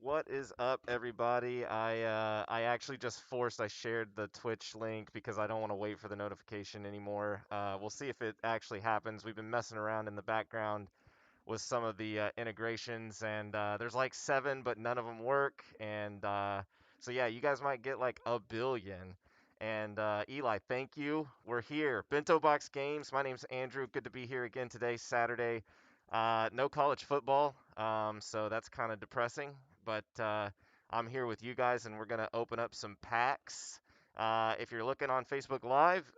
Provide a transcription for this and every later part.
What is up, everybody? I actually just I shared the Twitch link because I don't want to wait for the notification anymore. We'll see if it actually happens. We've been messing around in the background with some of the integrations, and there's like 7, but none of them work. And so yeah, you guys might get like a billion. And Eli, thank you. We're here. Bento Box Games. My name's Andrew. Good to be here again today, Saturday. No college football, so that's kind of depressing. But I'm here with you guys, and we're gonna open up some packs. If you're looking on Facebook Live,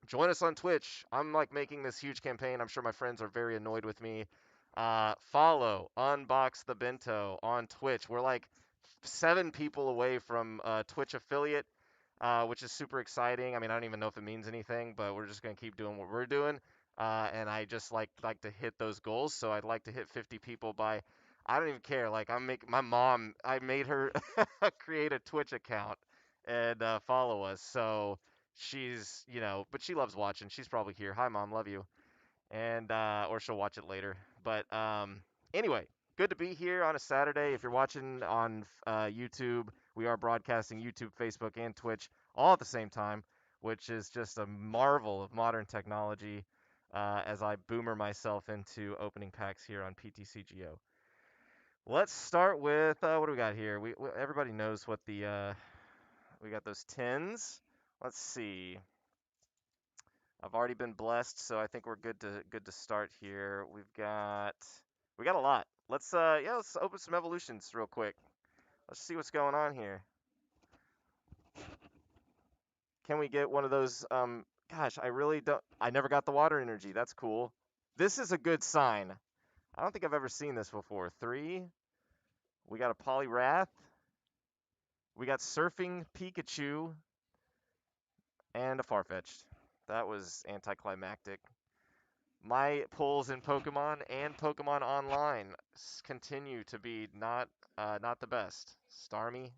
join us on Twitch. I'm like making this huge campaign. I'm sure my friends are very annoyed with me. Follow Unbox the Bento on Twitch. We're like 7 people away from Twitch affiliate, which is super exciting. I mean, I don't even know if it means anything, but we're just gonna keep doing what we're doing. And I just like to hit those goals. So I'd like to hit 50 people by. I don't even care. Like my mom. I made her create a Twitch account and follow us. So she's, but she loves watching. She's probably here. Hi, mom. Love you. And or she'll watch it later. But anyway, good to be here on a Saturday. If you're watching on YouTube, we are broadcasting YouTube, Facebook, and Twitch all at the same time, which is just a marvel of modern technology. As I boomer myself into opening packs here on PTCGO. Let's start with what do we got here? Everybody knows what the we got those tens. Let's see. I've already been blessed, so I think we're good to start here. We got a lot. Let's open some evolutions real quick. Let's see what's going on here. Can we get one of those gosh, I never got the water energy. That's cool. This is a good sign. I don't think I've ever seen this before. 3. We got a Poliwrath. We got Surfing Pikachu and a Farfetch'd. That was anticlimactic. My pulls in Pokemon and Pokemon Online continue to be not the best. Starmie,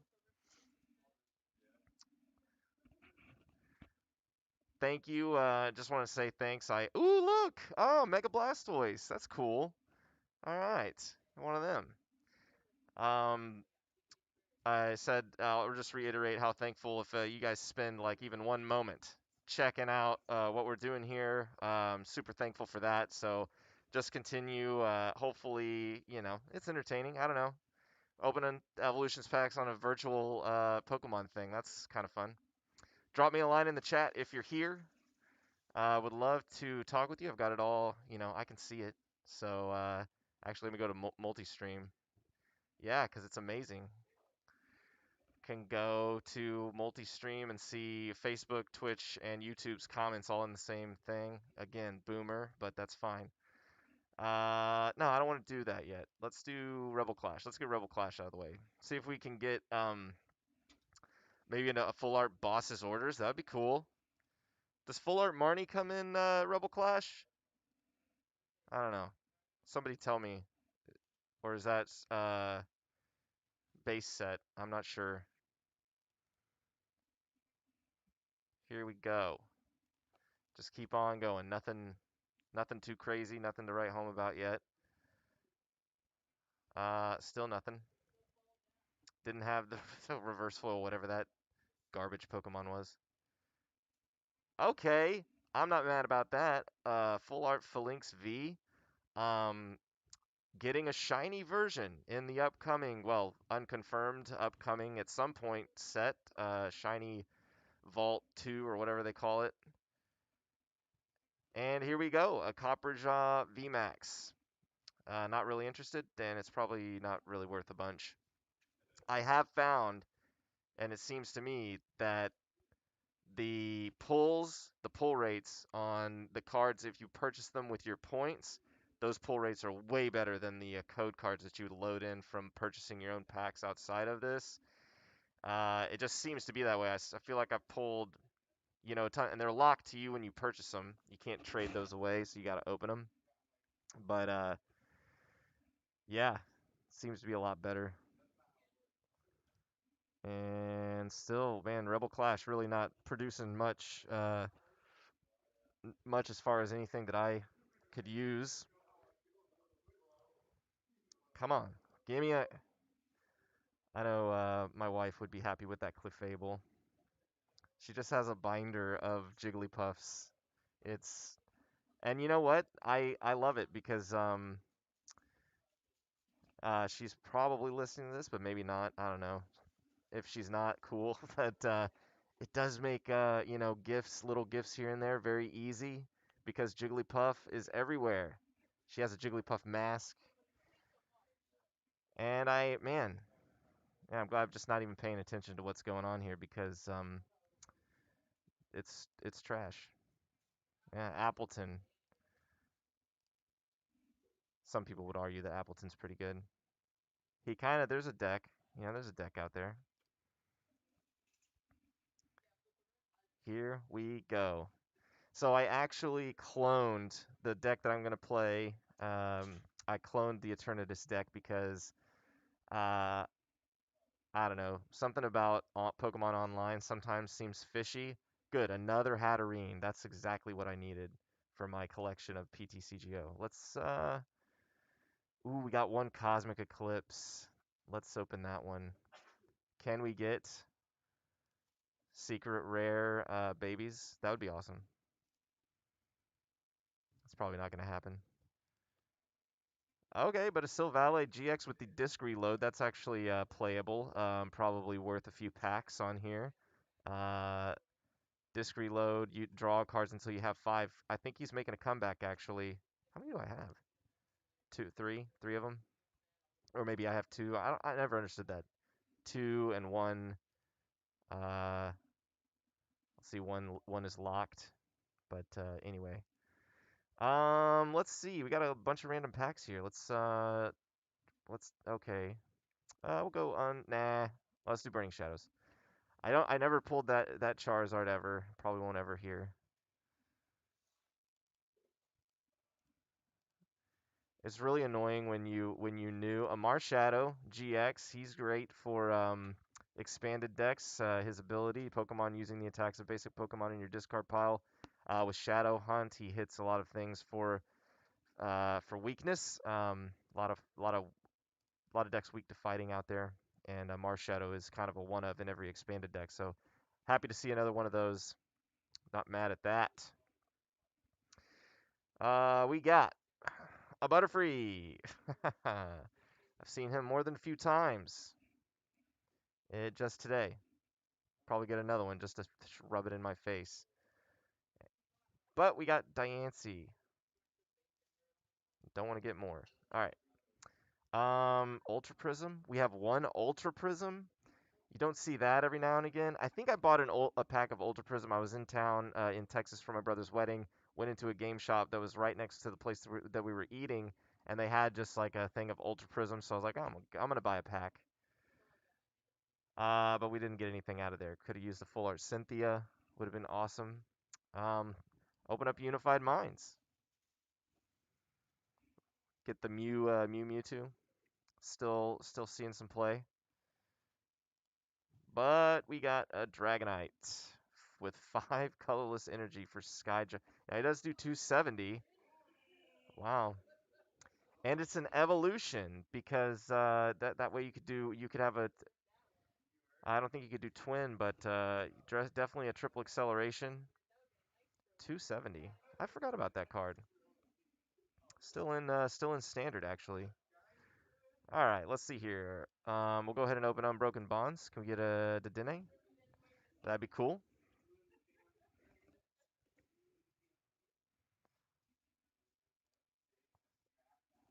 thank you. Just want to say thanks. Ooh, look. Oh, Mega Blastoise. That's cool. All right, one of them. Um, I said I'll just reiterate how thankful if you guys spend like even one moment checking out what we're doing here. Super thankful for that. So just continue. Hopefully, it's entertaining. I don't know. Opening evolutions packs on a virtual Pokemon thing. That's kind of fun. Drop me a line in the chat if you're here. Would love to talk with you. I've got it all. I can see it. So actually, let me go to multi-stream. Yeah, because it's amazing. Can go to multi-stream and see Facebook, Twitch, and YouTube's comments all in the same thing. Again, boomer, but that's fine. No, I don't want to do that yet. Let's do Rebel Clash. Let's get Rebel Clash out of the way. See if we can get maybe a full art boss's orders. That'd be cool. Does full art Marnie come in Rebel Clash? I don't know. Somebody tell me. Or is that base set? I'm not sure. Here we go. Just keep on going. Nothing too crazy. Nothing to write home about yet. Still nothing. Didn't have the reverse flow, whatever that garbage Pokemon was. Okay, I'm not mad about that. Full art Phalanx V. Um, getting a shiny version in the upcoming, well, unconfirmed, upcoming at some point set, shiny Vault 2 or whatever they call it. And here we go, a Copperjaw VMAX. Not really interested, and it's probably not really worth a bunch. I have found, and it seems to me, that the pull rates on the cards, if you purchase them with your points, those pull rates are way better than the code cards that you would load in from purchasing your own packs outside of this. It just seems to be that way. I feel like I've pulled, a ton, and they're locked to you when you purchase them. You can't trade those away, so you got to open them. But yeah, seems to be a lot better. And still, man, Rebel Clash really not producing much as far as anything that I could use. Come on, give me a. I know my wife would be happy with that Clefable. She just has a binder of Jigglypuffs. It's and you know what? I love it because she's probably listening to this, but maybe not. I don't know. If she's not, cool. But it does make gifts, little gifts here and there very easy because Jigglypuff is everywhere. She has a Jigglypuff mask, and man, yeah, I'm glad I'm just not even paying attention to what's going on here because it's trash. Yeah, Appleton. Some people would argue that Appleton's pretty good. He kind of there's a deck. There's a deck out there. Here we go. So I actually cloned the deck that I'm going to play. I cloned the Eternatus deck because uh, I don't know, something about Pokemon Online sometimes seems fishy. Good, another Hatterene. That's exactly what I needed for my collection of PTCGO. Ooh, we got one Cosmic Eclipse. Let's open that one. Can we get secret rare babies? That would be awesome. It's probably not going to happen. Okay, but a Silvally GX with the disc reload, that's actually playable. Probably worth a few packs on here. Uh, disc reload, you draw cards until you have 5. I think he's making a comeback, actually. How many do I have? Two, three? Three of them? Or maybe I have two. I never understood that. Two and one. Let's see, one is locked. But anyway. Let's see. We got a bunch of random packs here. Okay. We'll go on. Nah, let's do Burning Shadows. I never pulled that Charizard ever. Probably won't ever here. It's really annoying when you knew a Marshadow GX. He's great for expanded decks. His ability, Pokemon using the attacks of basic Pokemon in your discard pile. With Shadow Hunt, he hits a lot of things for weakness. A lot of decks weak to fighting out there, and Marshadow is kind of a one of in every expanded deck. So happy to see another one of those. Not mad at that. We got a Butterfree. I've seen him more than a few times. Just today. Probably get another one just to rub it in my face. But we got Diancie. Don't want to get more. All right. Ultra Prism. We have one Ultra Prism. You don't see that every now and again. I think I bought a pack of Ultra Prism. I was in town in Texas for my brother's wedding. Went into a game shop that was right next to the place that we were eating, and they had just like a thing of Ultra Prism. So I was like, oh, I'm gonna buy a pack. But we didn't get anything out of there. Could have used the full art Cynthia. Would have been awesome. Um, open up Unified Minds. Get the Mewtwo. Still seeing some play. But we got a Dragonite with 5 colorless energy for Sky. Now he does do 270. Wow. And it's an evolution because that way you could have a I don't think you could do twin, but definitely a triple acceleration. 270. I forgot about that card. Still in standard actually. All right, let's see here. We'll go ahead and open Unbroken Bonds. Can we get a Dedenne? That'd be cool.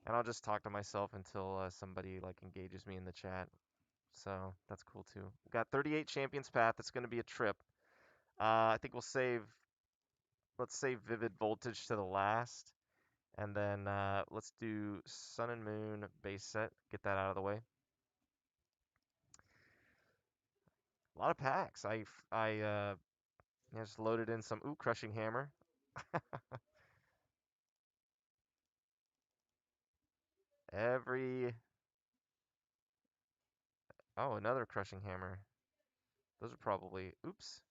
And I'll just talk to myself until somebody like engages me in the chat. So that's cool too. We got 38 Champions Path. That's going to be a trip. I think let's save Vivid Voltage to the last. And then let's do Sun and Moon base set. Get that out of the way. A lot of packs. I just loaded in some Crushing Hammer. Every Oh, another Crushing Hammer. Those are probably oops.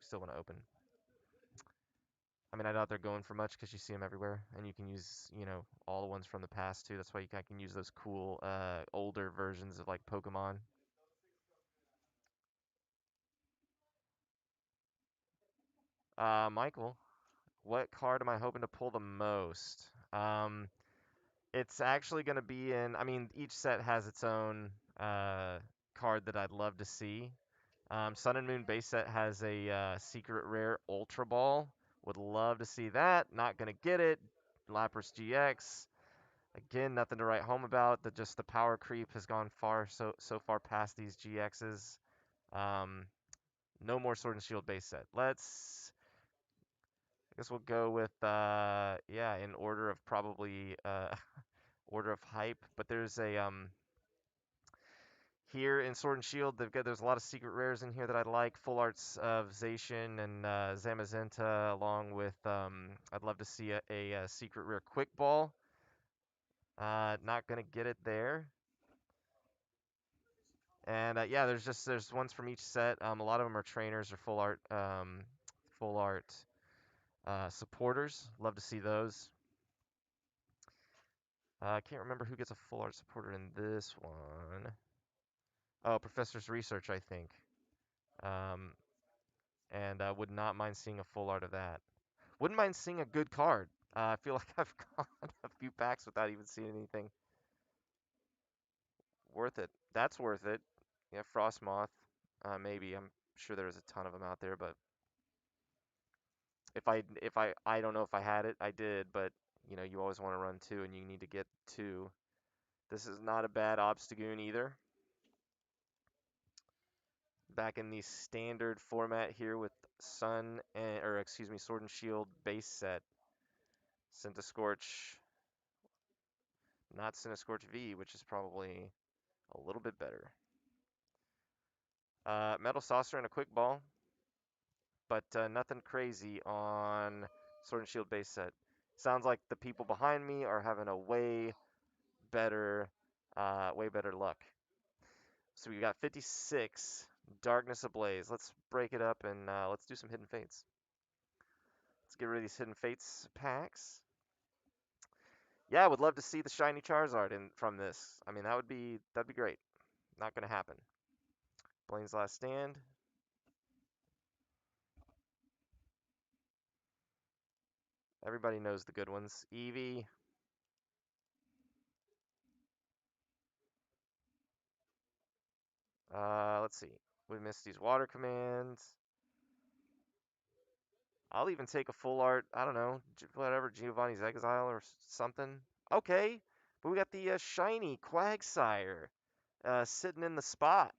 Still want to open. I mean, I doubt they're going for much because you see them everywhere, and you can use, all the ones from the past too. That's why I can use those cool older versions of like Pokemon. Michael, what card am I hoping to pull the most? It's actually going to be in. I mean, each set has its own card that I'd love to see. Sun and Moon base set has a secret rare Ultra Ball. Would love to see that. Not going to get it. Lapras GX. Again, nothing to write home about. Just the power creep has gone so far past these GXs. No more Sword and Shield base set. I guess we'll go with yeah, in order of probably order of hype. But there's a here in Sword and Shield, there's a lot of secret rares in here that I like. Full arts of Zacian and Zamazenta, along with I'd love to see a secret rare Quick Ball. Not gonna get it there. And yeah, there's ones from each set. A lot of them are trainers or full art supporters. Love to see those. I can't remember who gets a full art supporter in this one. Oh, Professor's Research, I think. Um, and would not mind seeing a full art of that. Wouldn't mind seeing a good card. I feel like I've gone a few packs without even seeing anything worth it. That's worth it. Yeah, Frostmoth. Maybe. I'm sure there's a ton of them out there, but I don't know if I had it. I did, but you know, you always want to run two, and you need to get two. This is not a bad Obstagoon either. Back in the standard format here with Sword and Shield base set. Scorch, not Scorch V, which is probably a little bit better. Metal Saucer and a Quick Ball, but nothing crazy on Sword and Shield base set. Sounds like the people behind me are having a better, way better luck. So we got 56, Darkness Ablaze. Let's break it up and let's do some Hidden Fates. Let's get rid of these Hidden Fates packs. Yeah, I would love to see the shiny Charizard from this. I mean, that'd be great. Not gonna happen. Blaine's Last Stand. Everybody knows the good ones. Eevee. Let's see. We missed these water commands. I'll even take a full art. I don't know, whatever, Giovanni's Exile or something. Okay, but we got the shiny Quagsire sitting in the spot,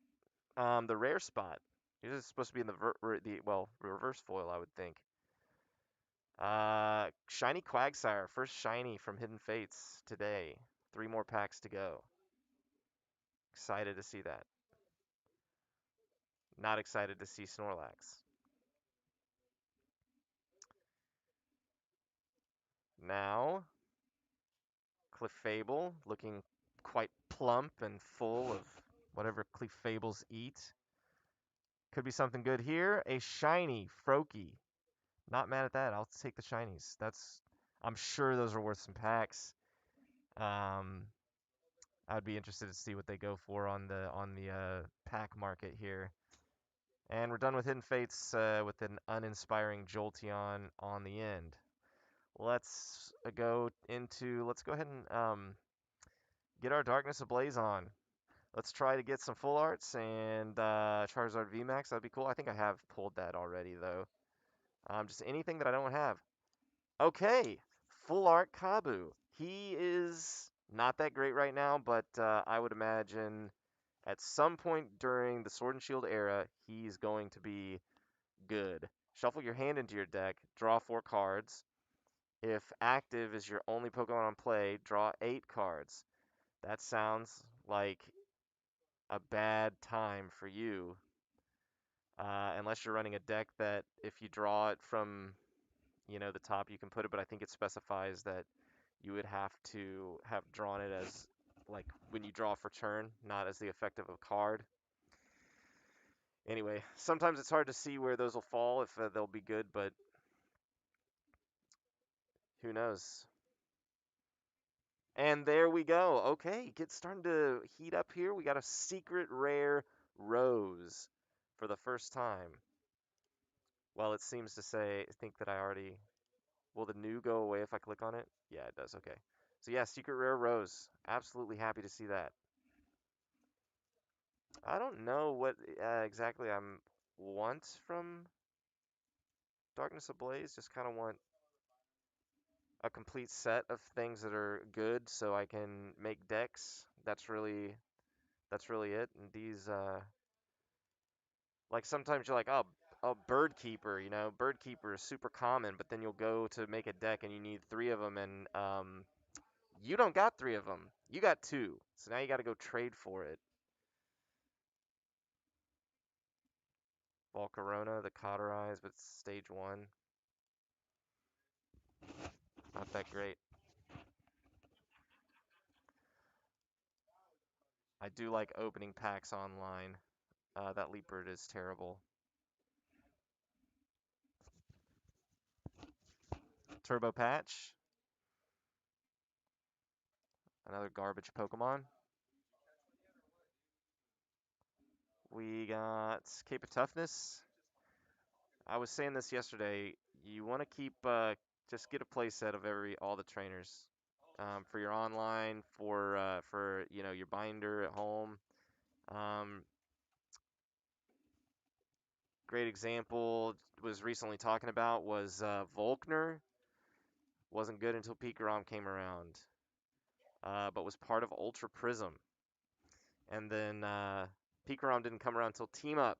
the rare spot. He's just supposed to be in the reverse foil, I would think. Shiny Quagsire, first shiny from Hidden Fates today. 3 more packs to go. Excited to see that. Not excited to see Snorlax. Now, Clefable, looking quite plump and full of whatever Clefables eat. Could be something good here. A shiny Froakie. Not mad at that. I'll take the shinies. I'm sure those are worth some packs. I'd be interested to see what they go for on the pack market here. And we're done with Hidden Fates with an uninspiring Jolteon on the end. Let's go ahead and get our Darkness Ablaze on. Let's try to get some full arts and Charizard VMAX. That'd be cool. I think I have pulled that already though. Just anything that I don't have. Okay, full art Kabu. He is not that great right now, but I would imagine at some point during the Sword and Shield era, he's going to be good. Shuffle your hand into your deck, draw 4 cards. If active is your only Pokemon on play, draw 8 cards. That sounds like a bad time for you. Unless you're running a deck that if you draw it from, the top, you can put it, but I think it specifies that you would have to have drawn it as, like, when you draw for turn, not as the effect of a card. Anyway, sometimes it's hard to see where those will fall, if they'll be good, but who knows? And there we go. Okay, it's starting to heat up here. We got a secret rare Rose for the first time. Well, it seems to say, I think that I already, will the new go away if I click on it? Yeah, it does, okay. So yeah, secret rare rose. Absolutely happy to see that. I don't know what exactly I'm want from Darkness Ablaze. Just kind of want a complete set of things that are good so I can make decks. That's really it. And these like sometimes you're like, oh, Bird Keeper, Bird Keeper is super common, but then you'll go to make a deck and you need three of them, and you don't got three of them. You got two, so now you got to go trade for it. Volcarona, the Cauterize, but it's stage 1. Not that great. I do like opening packs online. That Leopard is terrible. Turbo Patch, another garbage Pokemon. We got Cape of Toughness. I was saying this yesterday. You want to keep just get a playset of all the trainers for your online, for your binder at home. Um, Great example was recently talking about was Volkner. Wasn't good until Pikarom came around, but was part of Ultra Prism. And then Pikarom didn't come around until Team Up.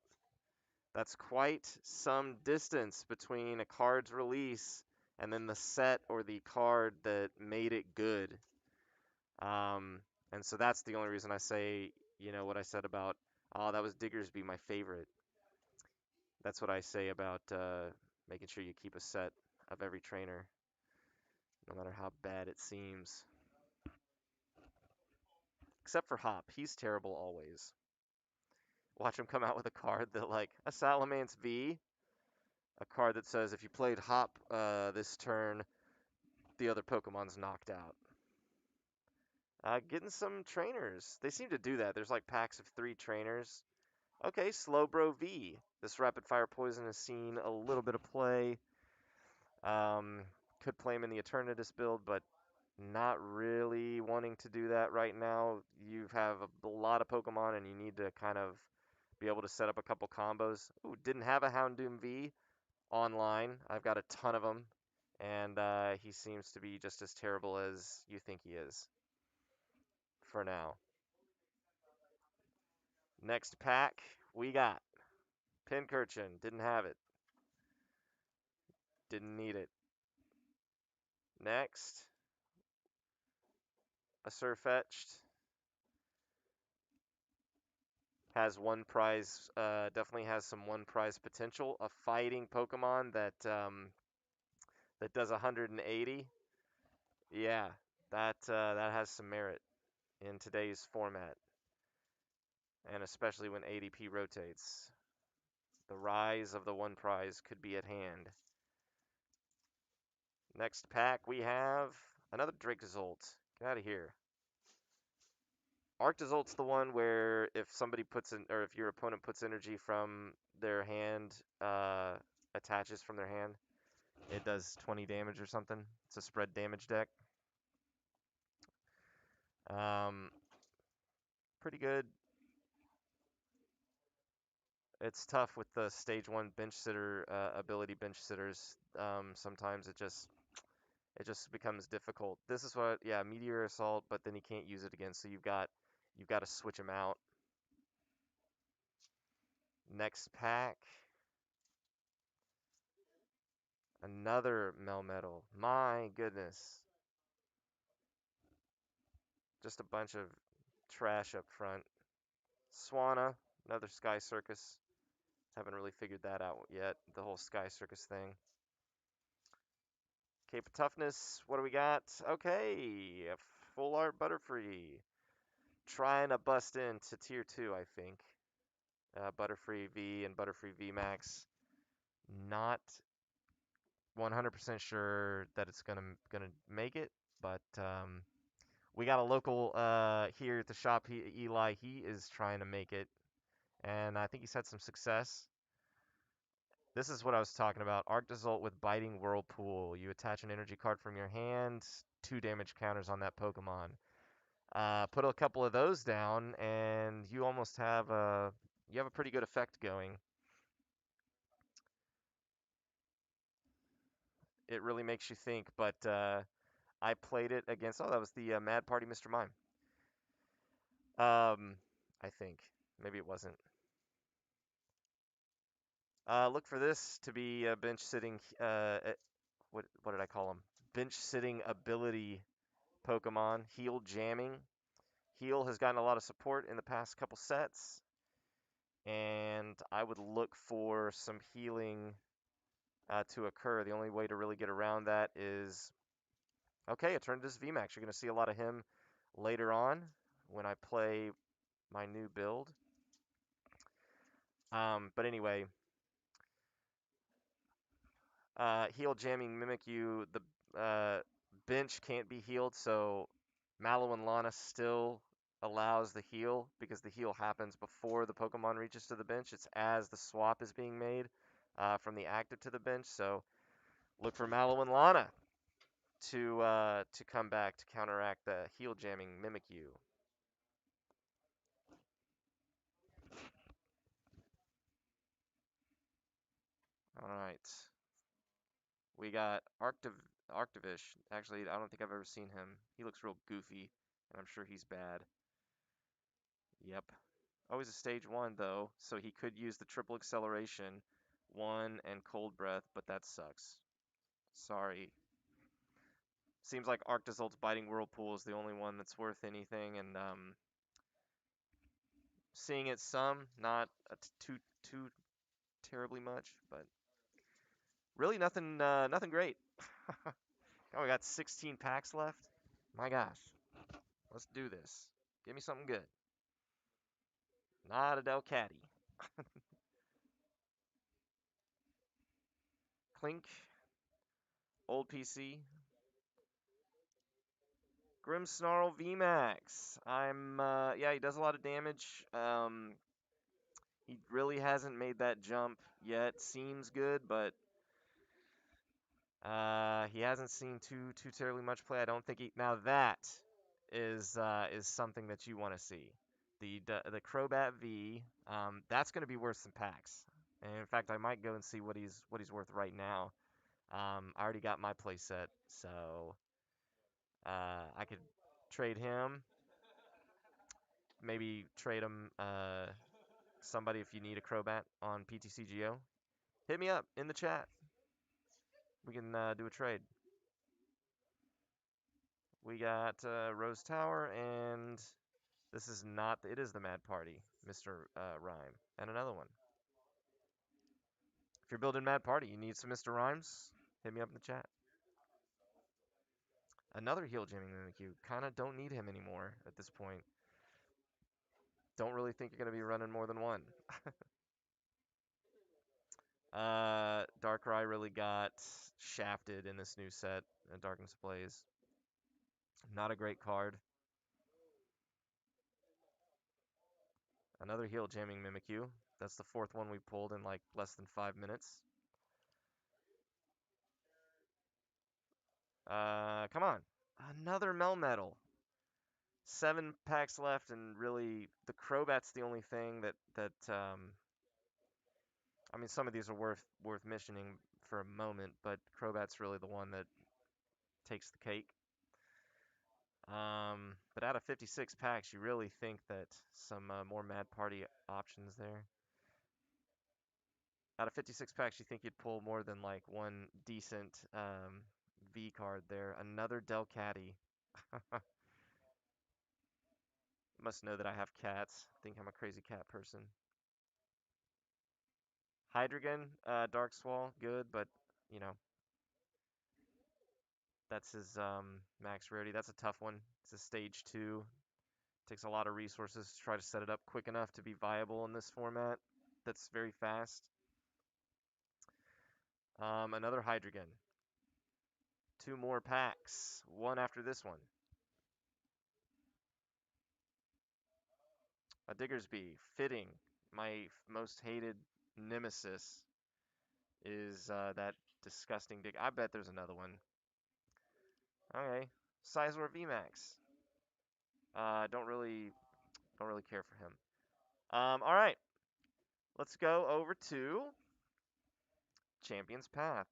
That's quite some distance between a card's release and then the set or the card that made it good. And so that's the only reason I say, what I said about, oh, that was Diggersby, my favorite. That's what I say about making sure you keep a set of every trainer, no matter how bad it seems. Except for Hop. He's terrible always. Watch him come out with a card that, like, a Salamence V, a card that says if you played Hop this turn, the other Pokemon's knocked out. Getting some trainers. They seem to do that. There's like packs of 3 trainers. Okay, Slowbro V. This rapid fire poison has seen a little bit of play. Could play him in the Eternatus build, but not really wanting to do that right now. You have a lot of Pokemon and you need to kind of be able to set up a couple combos. Ooh, didn't have a Houndoom V online. I've got a ton of them, and he seems to be just as terrible as you think he is for now. Next pack, we got Pincurchin. Didn't have it. Didn't need it. Next, a Surfetched. Has one prize, definitely has some one prize potential. A fighting Pokemon that does 180. Yeah, that has some merit in today's format, and especially when ADP rotates. The rise of the one prize could be at hand. Next pack, we have another Dracozolt. Get out of here. Arctozolt's the one where if somebody puts in, or if your opponent puts energy from their hand, attaches from their hand, it does 20 damage or something. It's a spread damage deck. Pretty good. It's tough with the stage 1 bench sitter ability bench sitters. Sometimes it just becomes difficult. This is what, yeah, Meteor Assault, but then he can't use it again, so you've got to switch him out. Next pack, another Melmetal. My goodness, just a bunch of trash up front. Swanna, another Sky Circus. Haven't really figured that out yet, the whole Sky Circus thing. Cape of Toughness, what do we got? Okay, a full art Butterfree. Trying to bust into tier 2, I think. Butterfree V and Butterfree V Max. Not 100% sure that it's gonna make it, but we got a local here at the shop. Eli, he is trying to make it, and I think he's had some success. This is what I was talking about. Arctozolt with Biting Whirlpool. You attach an energy card from your hand, 2 damage counters on that Pokemon. Put a couple of those down, and you almost have a pretty good effect going. It really makes you think, but I played it against. Oh, that was the Mad Party Mr. Mime. I think maybe it wasn't. Look for this to be a bench sitting. What did I call him? Bench sitting ability Pokemon. Heal jamming. Heal has gotten a lot of support in the past couple sets, and I would look for some healing to occur. The only way to really get around that is, okay, Eternatus VMAX. You're going to see a lot of him later on when I play my new build. But anyway, heal jamming Mimikyu. The bench can't be healed, so Mallow and Lana still allows the heal because the heal happens before the Pokemon reaches to the bench. It's as the swap is being made from the active to the bench. So look for Mallow and Lana to come back to counteract the heal jamming Mimikyu. All right. We got Arctivish. Actually, I don't think I've ever seen him. He looks real goofy, and I'm sure he's bad. Yep. Oh, he's a stage 1, though, so he could use the triple acceleration, 1 and cold breath, but that sucks. Sorry. Seems like Arctozolt's Biting Whirlpool is the only one that's worth anything, and seeing it some, not too terribly much, but really nothing great. Oh, we got 16 packs left. My gosh, let's do this. Give me something good. Not a Delcatty. Clink. Old PC. Grimmsnarl VMAX. Yeah, he does a lot of damage. He really hasn't made that jump yet. Seems good, but he hasn't seen too terribly much play. I don't think he. Now that is something that you want to see. The Crobat V. That's going to be worth some packs. And in fact, I might go and see what he's worth right now. I already got my play set, so I could trade him. Maybe trade him somebody if you need a Crobat on PTCGO. Hit me up in the chat. We can do a trade. We got Rose Tower, and this is not. It is the Mad Party, Mr. Rhyme, and another one. If you're building Mad Party, you need some Mr. Rhymes. Hit me up in the chat. Another heal jamming Mimikyu. Kind of don't need him anymore at this point. Don't really think you're going to be running more than one. Darkrai really got shafted in this new set, Darkness Blaze. Not a great card. Another heal jamming Mimikyu. That's the 4th one we pulled in like less than 5 minutes. Come on. Another Melmetal. 7 packs left, and really the Crobat's the only thing that I mean, some of these are worth mentioning for a moment, but Crobat's really the one that takes the cake. But out of 56 packs, you really think that some more Mad Party options there. Out of 56 packs, you think you'd pull more than like one decent V card there. Another Delcatty. Must know that I have cats. Think I'm a crazy cat person. Hydreigon, Dark Swall, good, but you know, that's his max rarity. That's a tough one. It's a stage 2. Takes a lot of resources to try to set it up quick enough to be viable in this format. That's very fast. Another Hydreigon. 2 more packs. One after this one. A Diggersby. Fitting. My most hated nemesis. is that disgusting dig. I bet there's another one. Okay, Sizewar VMAX. Don't really care for him. All right, let's go over to Champion's Path.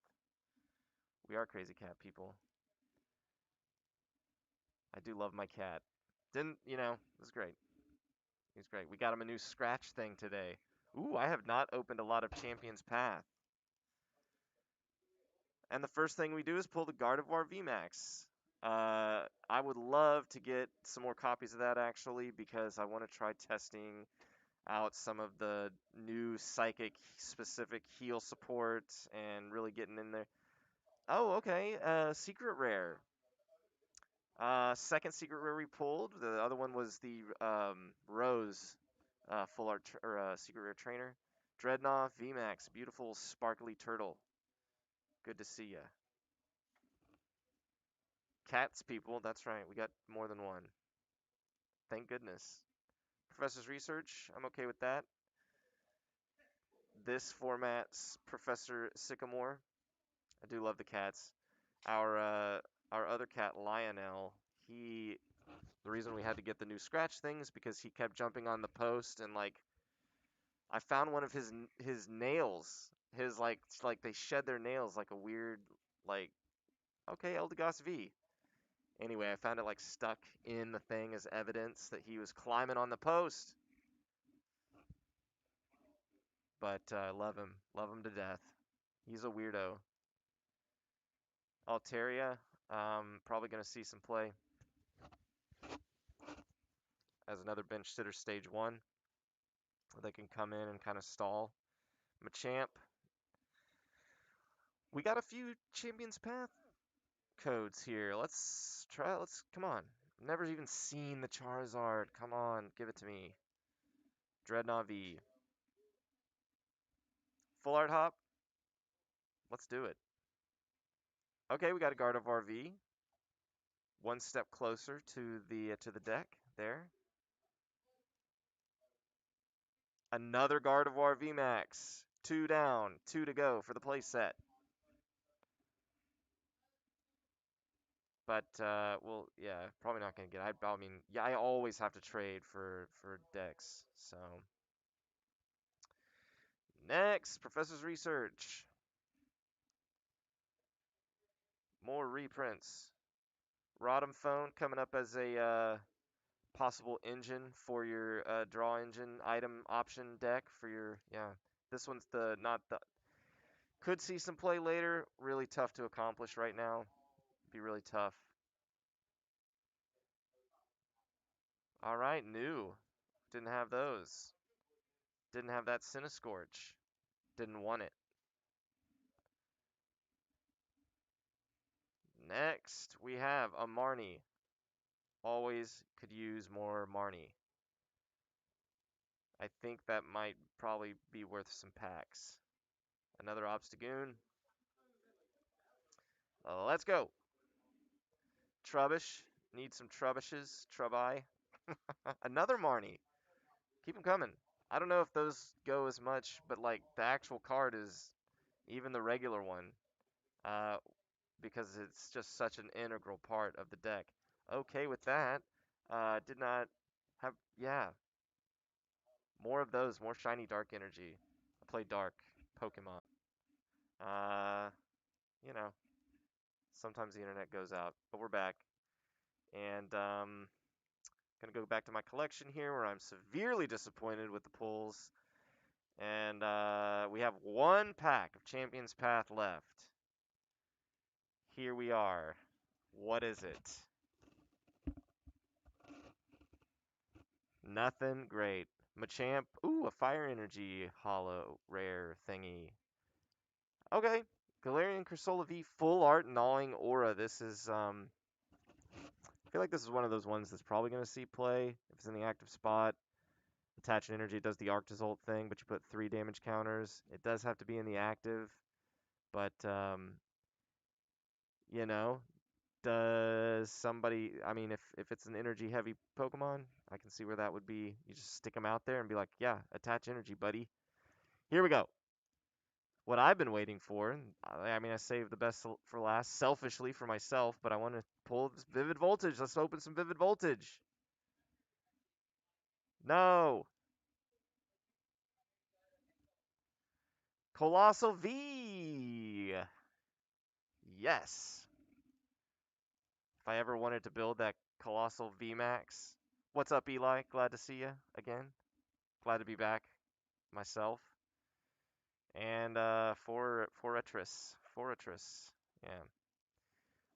We are crazy cat people. I do love my cat. Didn't, it was great. He's great. We got him a new scratch thing today. Ooh, I have not opened a lot of Champion's Path. And the first thing we do is pull the Gardevoir VMAX. I would love to get some more copies of that actually because I want to try testing out some of the new psychic specific heal support and really getting in there. Oh, okay. Secret rare. Second secret rare we pulled. The other one was the Rose full art or secret rare trainer. Dreadnought VMAX, beautiful sparkly turtle. Good to see ya. Cats, people. That's right. We got more than one. Thank goodness. Professor's Research. I'm okay with that. This format's Professor Sycamore. I do love the cats. Our other cat, Lionel. The reason we had to get the new scratch thing is because he kept jumping on the post and like I found one of his nails. His like they shed their nails like a weird like okay, Eldegoss V. Anyway, I found it like stuck in the thing as evidence that he was climbing on the post. But I love him. Love him to death. He's a weirdo. Altaria, probably going to see some play as another bench sitter stage 1. They can come in and kind of stall. Machamp. We got a few Champion's Path codes here. Come on. Never even seen the Charizard. Come on, give it to me. Dreadnought V. Full Art Hop. Let's do it. Okay, we got a Gardevoir V. One step closer to the deck there. Another Gardevoir VMAX. 2 down, 2 to go for the play set. But well, yeah, probably not gonna get. I mean, yeah, I always have to trade for decks. So next, Professor's Research. More reprints. Rodham Phone coming up as a possible engine for your draw engine item option deck for your This one's the not the could see some play later. Really tough to accomplish right now. Be really tough. All right, new. Didn't have those. Didn't have that Cinescorch. Didn't want it. Next, we have a Marnie. Always could use more Marnie. I think that might probably be worth some packs. Another Obstagoon. Let's go. Trubbish. Need some Trubbishes. Trubbi. Another Marnie. Keep them coming. I don't know if those go as much, but like the actual card is even the regular one. Because it's just such an integral part of the deck. Okay with that. Did not have, yeah, more of those, more shiny dark energy. I play dark Pokemon. Uh, you know, sometimes the internet goes out, but we're back. And gonna go back to my collection here where I'm severely disappointed with the pulls. And we have one pack of Champion's Path left. Here we are. What is it? Nothing great. Machamp. Ooh, a Fire Energy hollow rare thingy. Okay. Galarian Cursola V full art gnawing aura. This is I feel like this is one of those ones that's probably gonna see play if it's in the active spot. Attach an energy, it does the Arctozolt thing, but you put 3 damage counters. It does have to be in the active, but you know, does somebody, I mean, if it's an energy heavy Pokemon, I can see where that would be. You just stick them out there and be like, yeah, attach energy, buddy. Here we go. what I've been waiting for. I mean, I saved the best for last, selfishly for myself, but I want to pull this Vivid Voltage. Let's open some Vivid Voltage. No. Colossal V. Yes. If I ever wanted to build that Colossal VMAX. What's up, Eli? Glad to see you again. Glad to be back myself. And Fortress. Yeah.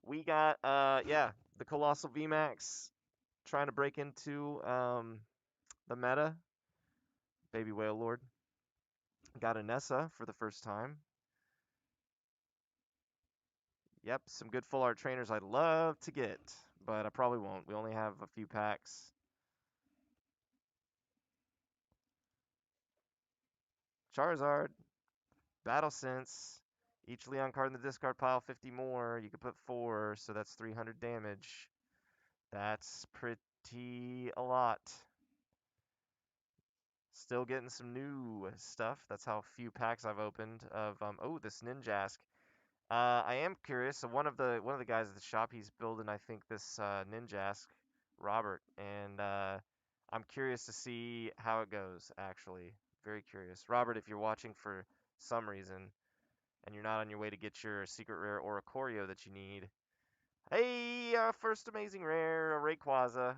We got yeah, the Colossal VMAX trying to break into the meta. Baby Whale Lord. Got a Nessa for the first time. Yep, some good full art trainers I'd love to get, but I probably won't. We only have a few packs. Charizard, Battle Sense. Each Leon card in the discard pile, 50 more. You could put 4, so that's 300 damage. That's pretty a lot. Still getting some new stuff. That's how few packs I've opened of oh, this Ninjask. I am curious. So one of the guys at the shop, he's building, I think, this Ninjask, Robert, and I'm curious to see how it goes. Actually, very curious. Robert, if you're watching for some reason and you're not on your way to get your secret rare or a Choreo that you need, hey, first amazing rare, a Rayquaza,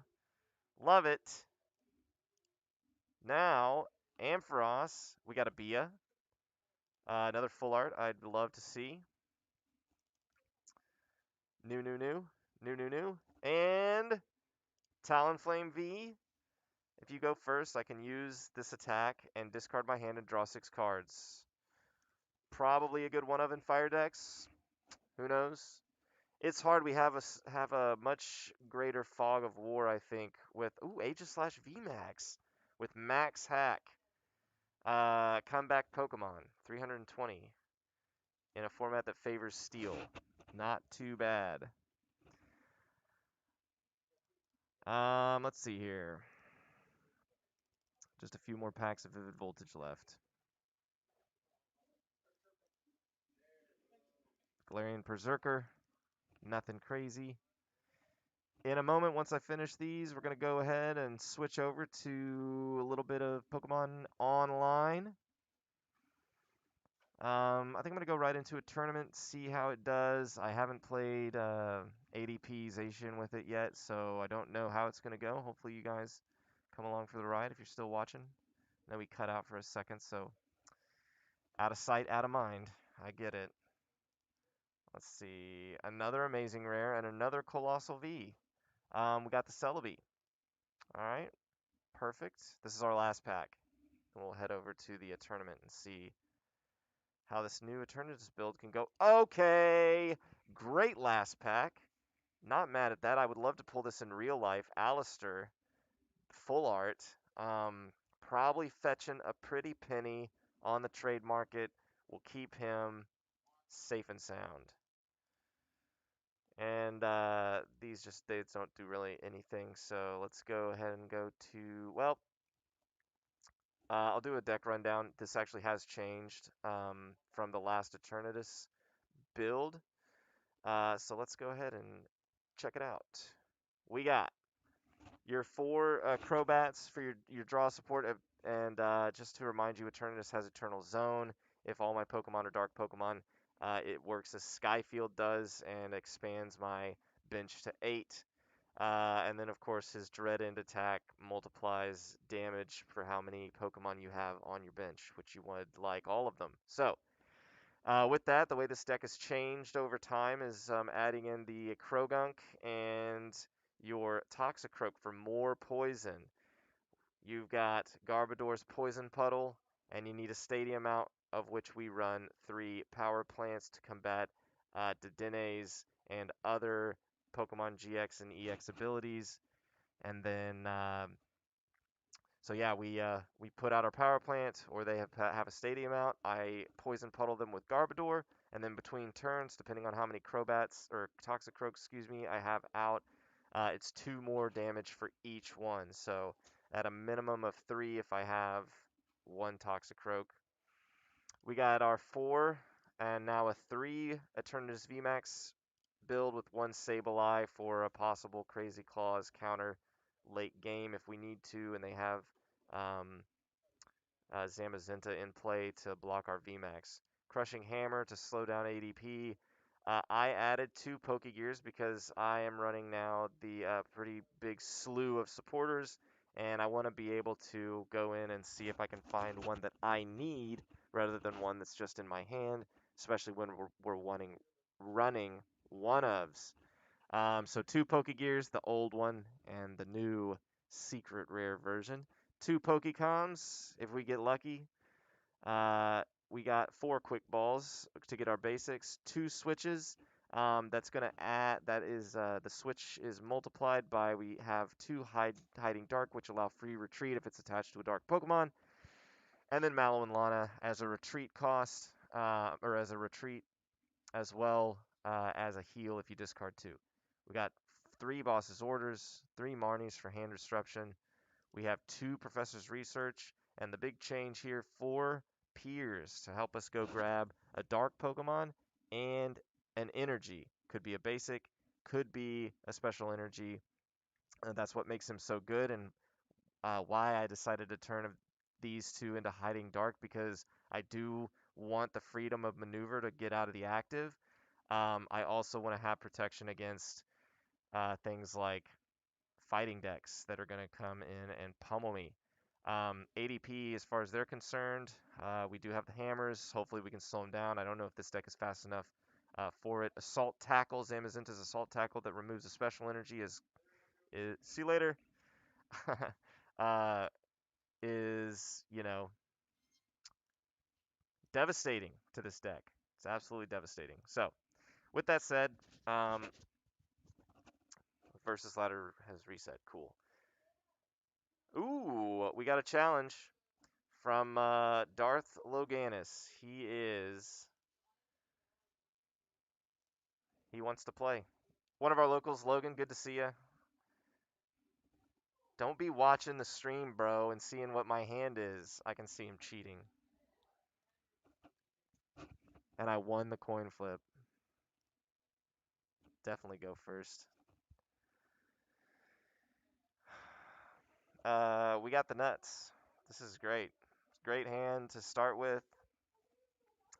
love it. Now, Ampharos, we got a Bia, another full art I'd love to see. New. And Talonflame V. If you go first, I can use this attack and discard my hand and draw 6 cards. Probably a good one of in Fire decks. Who knows? It's hard. We have a much greater fog of war, I think, with Aegis / VMAX with Max Hack. Comeback Pokemon, 320 in a format that favors steel. Not too bad. Let's see here. Just a few more packs of Vivid Voltage left. Galarian Berserker. Nothing crazy. In a moment, once I finish these, we're going to go ahead and switch over to a little bit of Pokemon Online. I think I'm going to go right into a tournament, see how it does. I haven't played ADPization with it yet, so I don't know how it's going to go. Hopefully you guys come along for the ride if you're still watching. Then we cut out for a second, so out of sight, out of mind. I get it. Let's see. Another amazing rare and another Colossal V. We got the Celebi. All right. Perfect. This is our last pack. And we'll head over to the tournament and see how this new Eternatus build can go. Okay. Great last pack. Not mad at that. I would love to pull this in real life. Alistair. Full art. Probably fetching a pretty penny on the trade market. We'll keep him safe and sound. And these don't do really anything. So let's go ahead and go to, well, I'll do a deck rundown. This actually has changed from the last Eternatus build. So let's go ahead and check it out. We got your 4 Crobats for your draw support. And just to remind you, Eternatus has Eternal Zone. If all my Pokemon are Dark Pokemon, it works as Skyfield does and expands my bench to 8. And then, of course, his Dread End attack multiplies damage for how many Pokemon you have on your bench, which you would like all of them. So, with that, the way this deck has changed over time is adding in the Krogunk and your Toxicroak for more poison. You've got Garbodor's Poison Puddle, and you need a stadium out, of which we run 3 Power Plants to combat Dedennes and other Pokemon GX and EX abilities. And then, so yeah, we put out our Power Plant, or they have a stadium out. I Poison Puddle them with Garbodor, and then between turns, depending on how many Crobats, or Toxicroaks, excuse me, I have out, it's 2 more damage for each one. So at a minimum of 3 if I have 1 Toxicroak. We got our 4 and now a 3 Eternatus VMAX build with 1 Sableye for a possible Crazy Claws counter late game if we need to, and they have um, Zamazenta in play to block our VMAX. Crushing Hammer to slow down ADP. I added 2 Pokegears because I am running now the pretty big slew of supporters, and I want to be able to go in and see if I can find one that I need rather than one that's just in my hand, especially when we're running one-ofs. So 2 Pokegears, the old one and the new secret rare version. 2 Pokecoms if we get lucky. We got 4 quick balls to get our basics. 2 switches. That's gonna add. That is the switch is multiplied by we have 2 hiding dark, which allow free retreat if it's attached to a dark Pokemon, and then Mallow and Lana as a retreat cost, or as a retreat as well as a heal if you discard 2. We got 3 Boss's Orders, 3 Marnies for hand disruption. We have 2 Professor's Research, and the big change here, 4 Piers to help us go grab a dark Pokemon and an energy. Could be a basic, could be a special energy. And that's what makes him so good, and why I decided to turn these 2 into Hiding Dark, because I do want the freedom of maneuver to get out of the active. I also want to have protection against things like fighting decks that are going to come in and pummel me. ADP, as far as they're concerned, we do have the hammers. Hopefully we can slow them down. I don't know if this deck is fast enough for it. Assault Tackle, Zamazenta's Assault Tackle that removes a special energy is see you later. uh, is, devastating to this deck. It's absolutely devastating. So, with that said, versus ladder has reset. Cool. Ooh, we got a challenge from Darth Loganis. He wants to play. One of our locals, Logan, good to see you. Don't be watching the stream, bro, and seeing what my hand is. I can see him cheating. And I won the coin flip. Definitely go first. We got the nuts. This is great. Great hand to start with.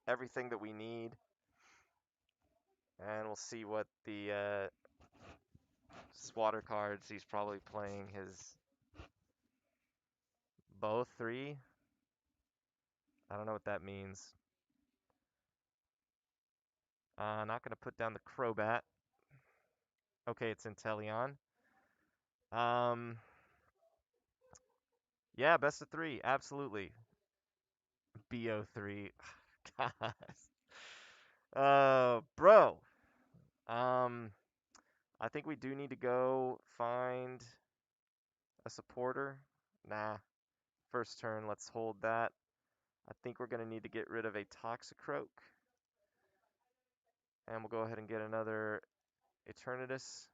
Everything that we need. And we'll see what the swatter cards he's probably playing. His both 3. I don't know what that means. Not going to put down the Crobat. Okay, it's Inteleon. Yeah, best of 3, absolutely. BO3. God. Bro. I think we do need to go find a supporter. Nah. First turn, let's hold that. I think we're going to need to get rid of a Toxicroak. And we'll go ahead and get another Eternatus. Let's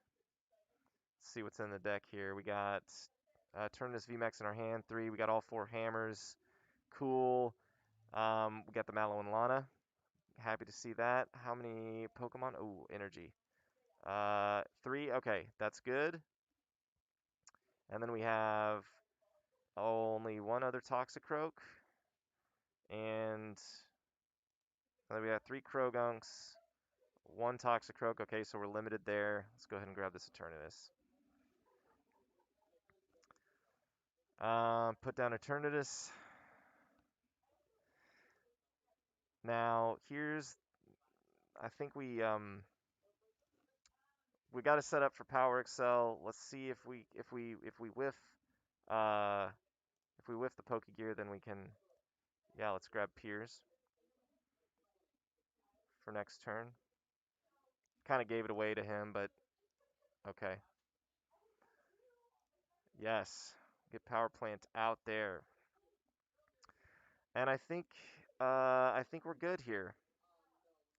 see what's in the deck here. We got Eternatus VMAX in our hand, 3. We got all 4 hammers. Cool. We got the Mallow and Lana. Happy to see that. How many Pokemon? Oh, energy. 3. Okay, that's good. And then we have only 1 other Toxicroak. And then we have 3 Croagunks, 1 Toxicroak. Okay, so we're limited there. Let's go ahead and grab this Eternatus. Put down Eternatus. Now, I think we got to set up for Power Excel. Let's see if we whiff if we whiff the Pokegear, then we can, yeah, let's grab Piers for next turn. Kind of gave it away to him, but okay. Yes, get Power Plant out there. And I think we're good here.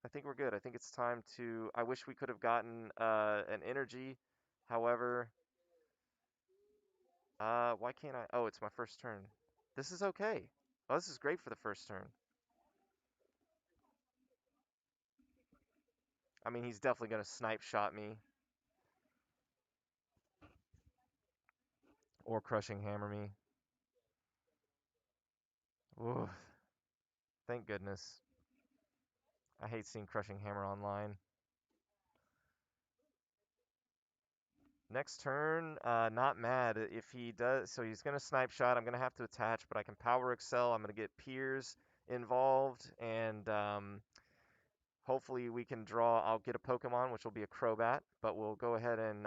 I think we're good. I think it's time to. I wish we could have gotten an energy. However, why can't I? Oh, it's my first turn. This is okay. Oh, this is great for the first turn. I mean, he's definitely going to snipe shot me or crushing hammer me. Ooh, thank goodness. I hate seeing crushing hammer online. Next turn, not mad. If he does, so he's going to snipe shot. I'm going to have to attach, but I can power excel. I'm going to get Piers involved, and hopefully we can draw. I'll get a Pokemon, which will be a Crobat, but we'll go ahead and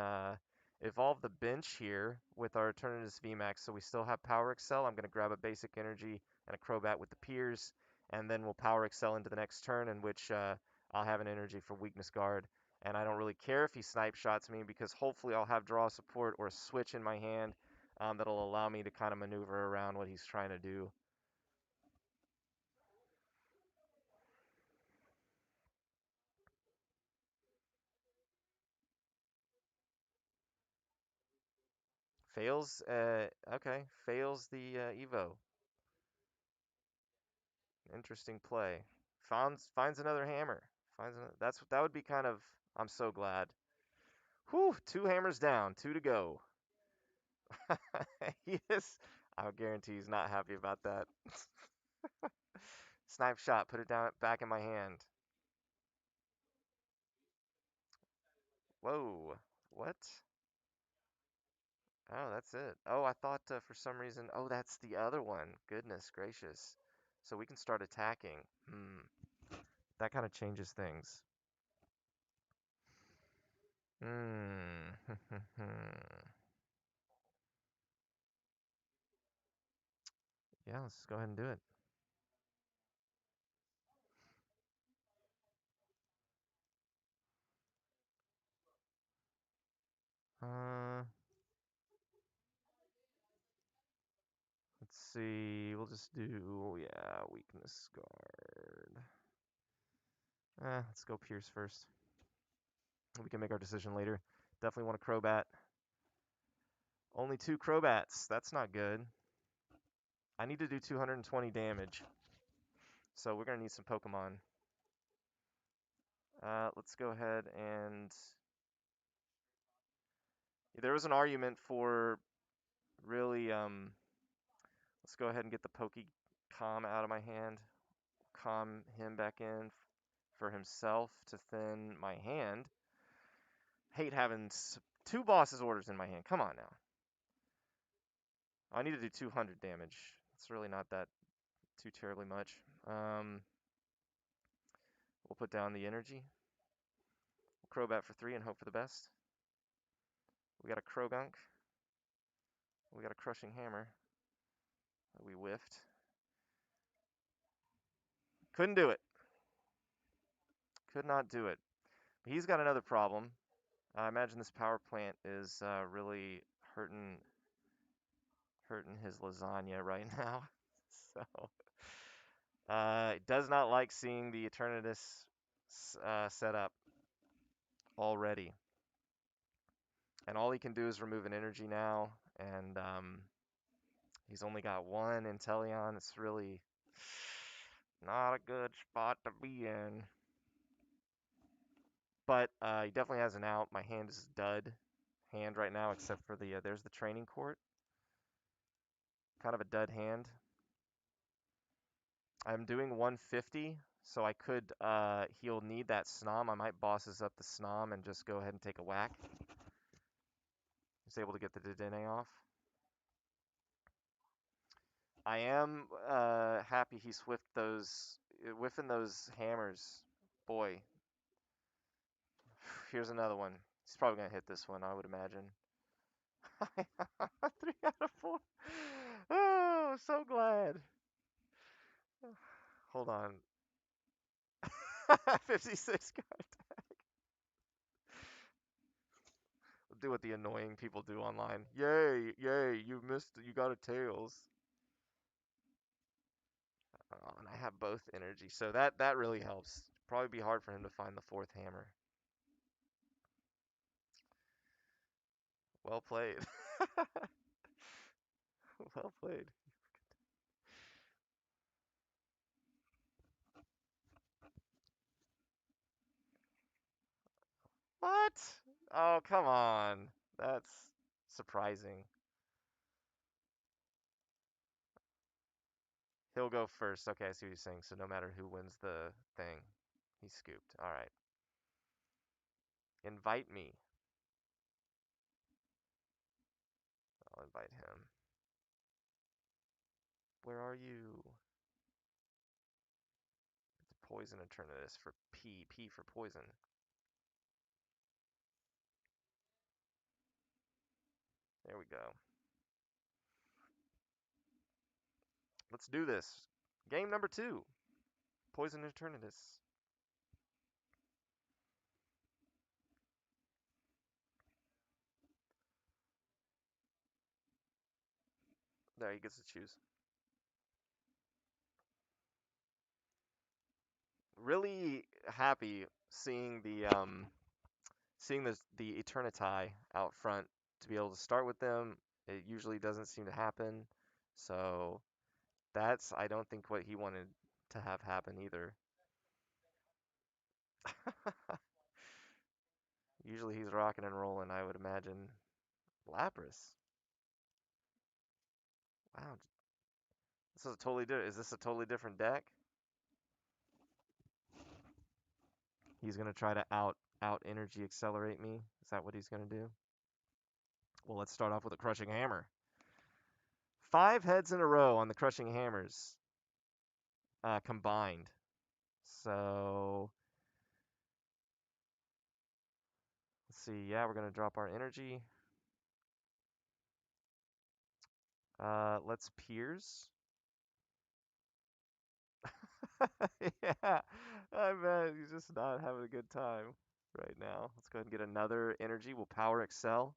evolve the bench here with our Eternatus VMAX. So we still have Power Excel. I'm going to grab a Basic Energy and a Crobat with the Piers, and then we'll Power Excel into the next turn, in which I'll have an Energy for Weakness Guard. And I don't really care if he snipe shots me, because hopefully I'll have draw support or a switch in my hand that'll allow me to kind of maneuver around what he's trying to do. Fails, okay, fails the Evo. Interesting play. Finds another hammer. That would be kind of. I'm so glad. Whew, 2 hammers down, 2 to go. He is. I guarantee he's not happy about that. Snipe shot, put it down back in my hand. Whoa, what? Oh, that's it. Oh, I thought for some reason. Oh, that's the other one. Goodness gracious. So we can start attacking. That kind of changes things. Hmm. Yeah, let's go ahead and do it. Uh, let's see. We'll just do, yeah, Weakness Guard. Let's go Piers first. We can make our decision later. Definitely want a Crobat. Only 2 Crobats. That's not good. I need to do 220 damage. So we're going to need some Pokemon. Let's go ahead and... There was an argument for really, let's go ahead and get the Calm out of my hand. Calm him back in for himself to thin my hand. Hate having 2 bosses orders in my hand. Come on now. I need to do 200 damage. It's really not that too terribly much. We'll put down the energy. We'll Crobat for 3 and hope for the best. We got a Krogunk. We got a Crushing Hammer. We whiffed. Couldn't do it. Could not do it. He's got another problem. I imagine this power plant is really hurting his lasagna right now. So, does not like seeing the Eternatus set up already. And all he can do is remove an energy now, and he's only got 1 Inteleon. It's really not a good spot to be in. But he definitely has an out. My hand is dud hand right now, except for there's the training court. Kind of a dud hand. I'm doing 150, so I could, he'll need that Snom. I might bosses up the Snom and just go ahead and take a whack. He's able to get the Dedenne off. I am happy he whiffing those hammers. Boy. Here's another one. He's probably going to hit this one, I would imagine. 3 out of 4. Oh, so glad. Hold on. 56 card. Do what the annoying people do online. Yay, yay, you got a tails. And I have both energy, so that really helps. Probably be hard for him to find the 4th hammer. Well played. Well played. What? Oh, come on. That's surprising. He'll go first. Okay, I see what you're saying. So no matter who wins the thing, he's scooped. All right. Invite me. I'll invite him. Where are you? It's poison Eternatus for P. P for poison. There we go. Let's do this. Game number 2. Poison Eternatus. There, he gets to choose. Really happy seeing the Eterniti out front to be able to start with them. It usually doesn't seem to happen. So that's, I don't think, what he wanted to have happen either. Usually he's rocking and rolling, I would imagine. Lapras. Wow, this is a totally different. Is this a totally different deck? He's gonna try to out energy accelerate me. Is that what he's gonna do? Well, let's start off with a crushing hammer. 5 heads in a row on the crushing hammers combined. So let's see. Yeah, we're gonna drop our energy. Let's Piers. Yeah, I bet he's just not having a good time right now. Let's go ahead and get another energy. We'll power excel.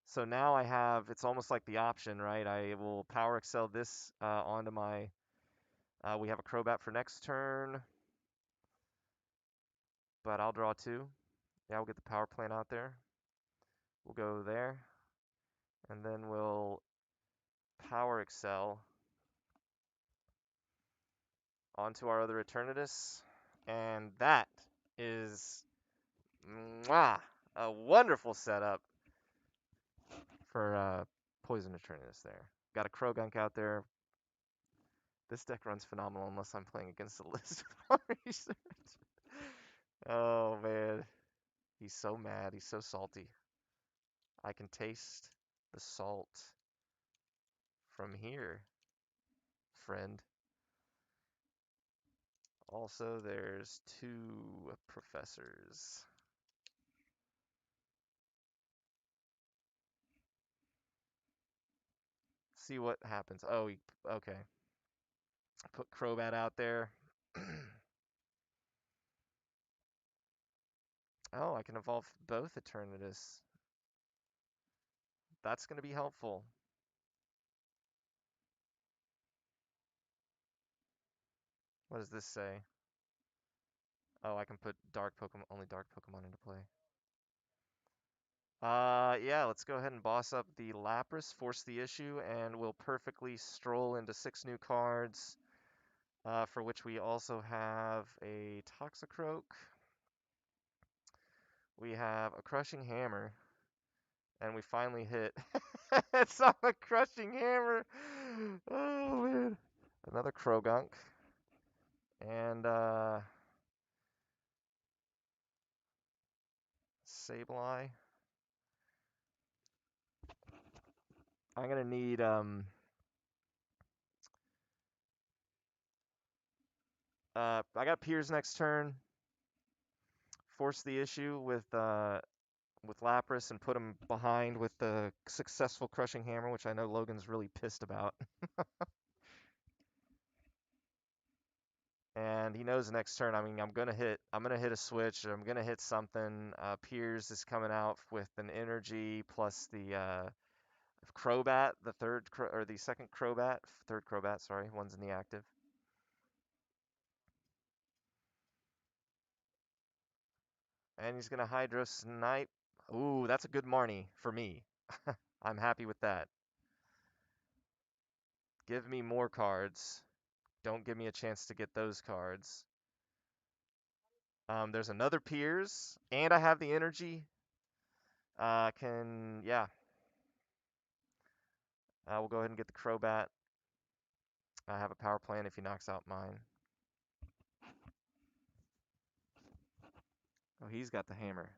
So now I have, it's almost like the option, right? I will power excel this onto my, we have a Crobat for next turn, but I'll draw 2. Yeah, we'll get the power plant out there. We'll go there, and then we'll power excel onto our other Eternatus, and that is mwah, a wonderful setup for Poison Eternatus there. Got a Krogunk out there. This deck runs phenomenal unless I'm playing against a list with research. Oh man, he's so mad. He's so salty. I can taste the salt from here, friend. Also, there's 2 professors. See what happens. Oh, okay. Put Crobat out there. Oh, I can evolve both Eternatus. That's going to be helpful. What does this say? Oh, I can put dark Pokemon, only dark Pokemon into play. Yeah, let's go ahead and boss up the Lapras, force the issue, and we'll perfectly stroll into 6 new cards, for which we also have a Toxicroak. We have a Crushing Hammer, and we finally hit. It's on a Crushing Hammer. Oh man, another Krogunk, and Sableye. I'm gonna need I got Piers next turn. Force the issue with Lapras and put him behind with the successful Crushing Hammer, which I know Logan's really pissed about. And he knows next turn. I mean, I'm gonna hit a switch. Or I'm gonna hit something. Piers is coming out with an energy plus the Crobat, the second Crobat, third Crobat. Sorry, one's in the active. And he's gonna Hydro Snipe. Ooh, that's a good Marnie for me. I'm happy with that. Give me more cards. Don't give me a chance to get those cards. There's another Piers, and I have the energy. Yeah. We'll go ahead and get the Crobat. I have a power plant if he knocks out mine. Oh, he's got the hammer.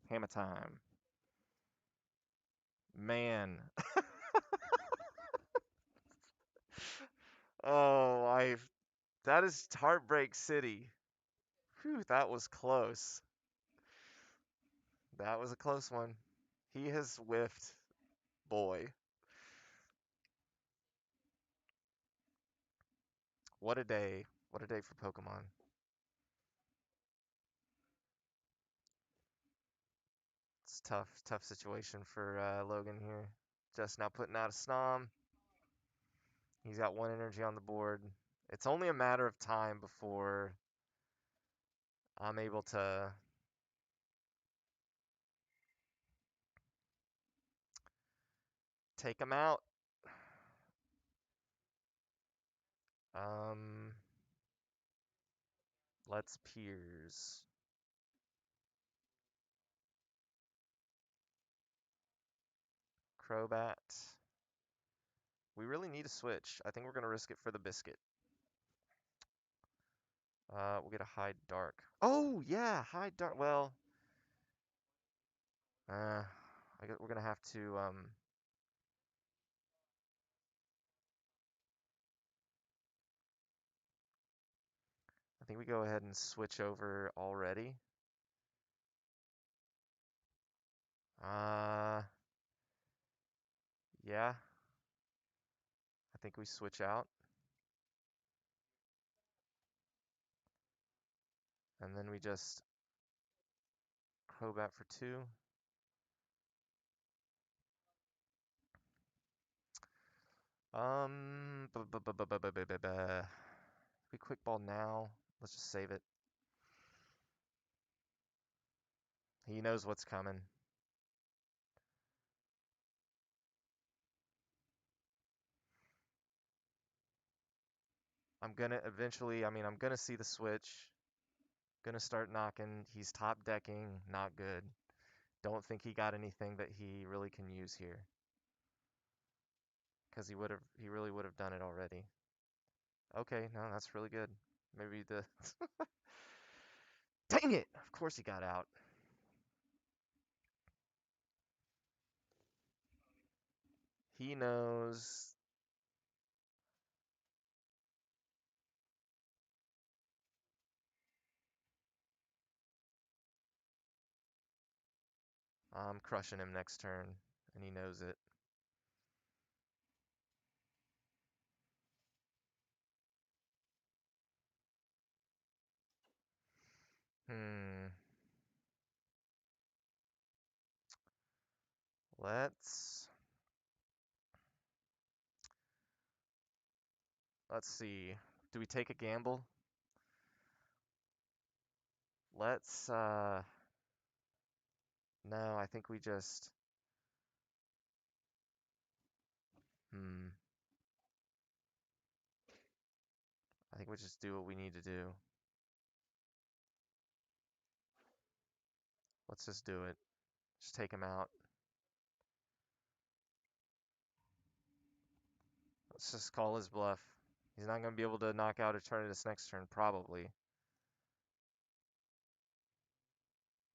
Hammer time. Man. Oh, that is Heartbreak City. Whew, that was close. That was a close one. He has whiffed, boy. What a day. What a day for Pokemon. It's tough situation for Logan here. Just now putting out a Snom. He's got one energy on the board. It's only a matter of time before I'm able to take him out. Um, let's Piers. Crobat. We really need a switch. I think we're going to risk it for the biscuit. We'll get a Hide Dark. Oh, yeah, Hide Dark. Well, I guess we're going to have to, I think we go ahead and switch over already. Yeah, I think we switch out. And then we just Crobat for 2. We quick ball now. Let's just save it. He knows what's coming. I'm gonna eventually, I'm gonna see the switch. Gonna start knocking. He's top decking, not good. Don't think he got anything that he really can use here. Because he really would have done it already. Okay, no, that's really good. Maybe the Dang it! Of course he got out. He knows. I'm crushing him next turn, and he knows it. Hmm. Let's let's see. Do we take a gamble? Let's no, I think we just hmm. I think we just do what we need to do. Let's just do it. Just take him out. Let's just call his bluff. He's not going to be able to knock out Eternatus next turn, probably.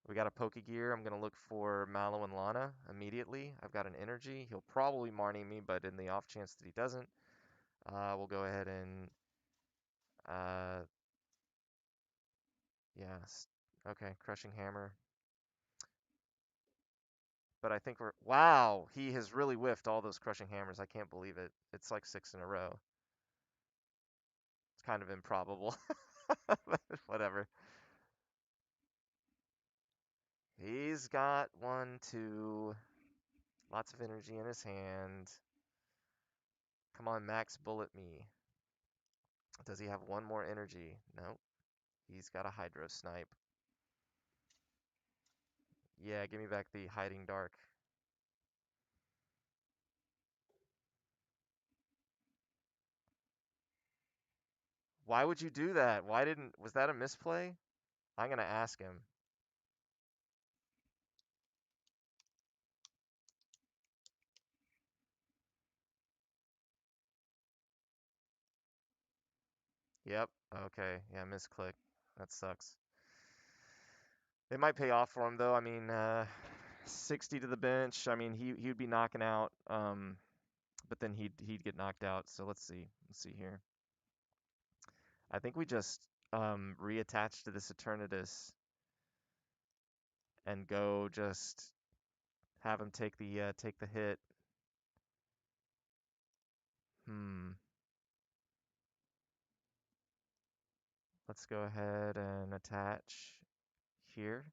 We got a Pokegear. I'm going to look for Mallow and Lana immediately. I've got an energy. He'll probably Marnie me, but in the off chance that he doesn't, we'll go ahead and, uh, yeah, okay, Crushing Hammer. But I think wow, he has really whiffed all those Crushing Hammers. I can't believe it. It's like 6 in a row. It's kind of improbable. Whatever. He's got 1, 2, lots of energy in his hand. Come on, Max Bullet me. Does he have 1 more energy? Nope. He's got a Hydro Snipe. Yeah, give me back the Hiding Dark. Why would you do that? Was that a misplay? I'm gonna ask him. Yep. Okay. Yeah, misclick. That sucks. It might pay off for him though. I mean, 60 to the bench. I mean, he'd be knocking out. But then he'd get knocked out. So let's see. Let's see here. I think we just reattach to this Eternatus and go just have him take the hit. Let's go ahead and attach here.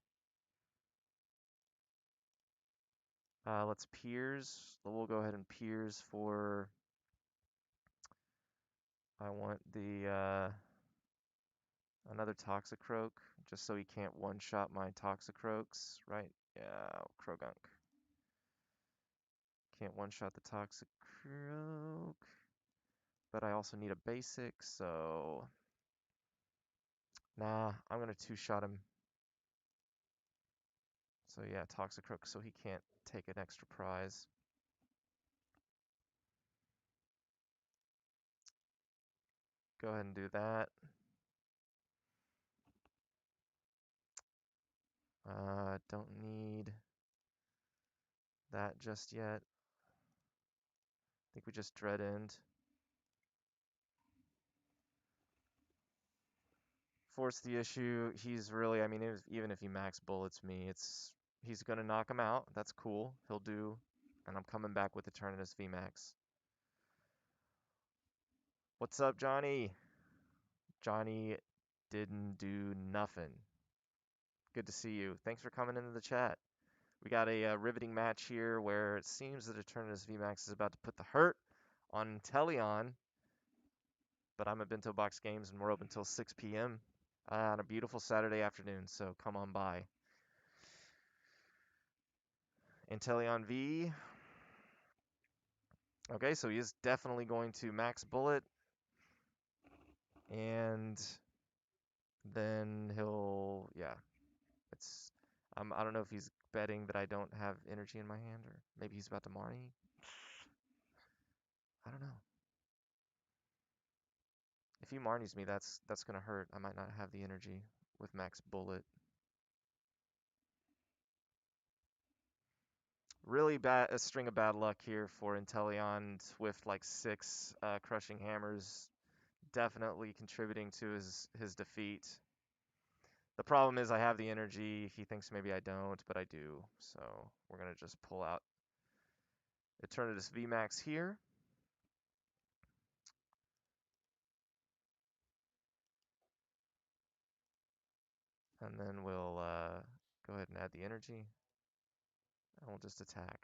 Let's Piers. We'll go ahead and Piers for. I want the another Toxicroak, just so he can't one-shot my Toxicroaks, right? Yeah, Krogunk. Can't one-shot the Toxicroak, but I also need a basic, so nah, I'm gonna two-shot him. So yeah, Toxicroak, so he can't take an extra prize. Go ahead and do that. Don't need that just yet. I think we just Dread End. Force the issue. He's really, I mean, even if he max bullets me, he's gonna knock him out. That's cool. He'll do, and I'm coming back with Eternatus VMAX. What's up, Johnny? Johnny didn't do nothing. Good to see you. Thanks for coming into the chat. We got a riveting match here where it seems that Eternatus VMAX is about to put the hurt on Inteleon, but I'm at Bento Box Games and we're open till 6 p.m. On a beautiful Saturday afternoon, so come on by. Inteleon V. Okay, so he is definitely going to max bullet. And then he'll, yeah, it's, I don't know if he's betting that I don't have energy in my hand, or maybe he's about to Marnie. I don't know. If he Marnies me, that's gonna hurt. I might not have the energy with max bullet. Really bad, a string of bad luck here for Inteleon with like 6 crushing hammers, definitely contributing to his defeat. The problem is I have the energy. He thinks maybe I don't, but I do. So we're gonna just pull out Eternatus VMAX here. And then we'll go ahead and add the energy. And we'll just attack.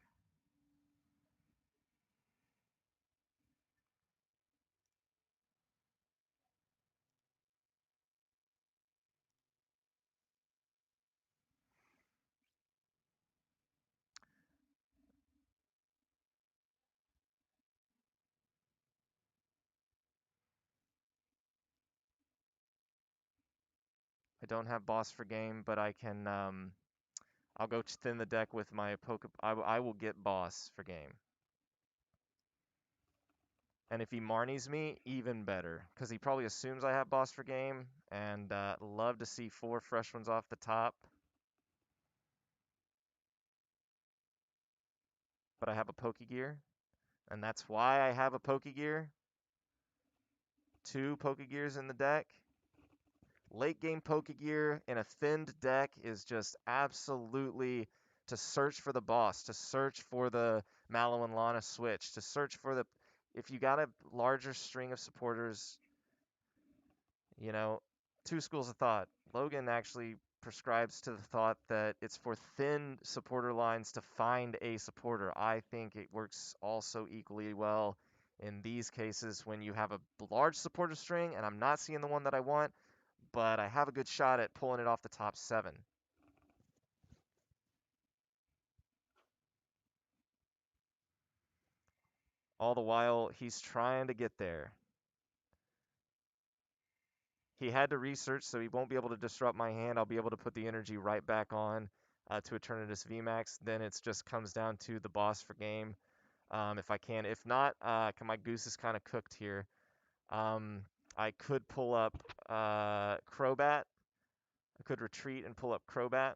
I don't have boss for game, but I can, I'll go thin the deck with my I will get boss for game. And if he Marnies me, even better. Because he probably assumes I have boss for game. And love to see 4 fresh ones off the top. But I have a Pokegear. And that's why I have a Pokegear. 2 Pokegears in the deck. Late game Pokegear in a thinned deck is just absolutely to search for the boss, to search for the Mallow and Lana switch, to search for the... If you got a larger string of supporters, you know, 2 schools of thought. Logan actually prescribes to the thought that it's for thin supporter lines to find a supporter. I think it works also equally well in these cases when you have a large supporter string and I'm not seeing the one that I want, but I have a good shot at pulling it off the top 7. All the while, he's trying to get there. He had to research, so he won't be able to disrupt my hand. I'll be able to put the energy right back on to Eternatus VMAX. Then it just comes down to the boss for game, if I can. If not, my goose is kind of cooked here. I could pull up Crobat. I could retreat and pull up Crobat.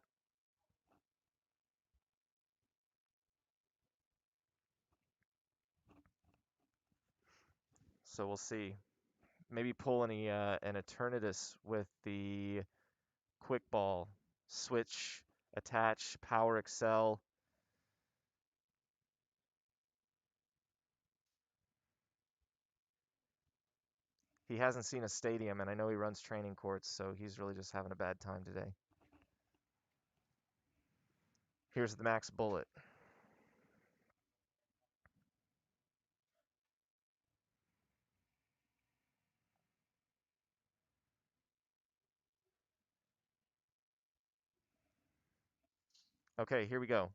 So we'll see. Maybe pull an Eternatus with the Quick Ball, Switch, Attach, Power Excel. He hasn't seen a stadium, and I know he runs training courts, so he's really just having a bad time today. Here's the max bullet. Okay, here we go.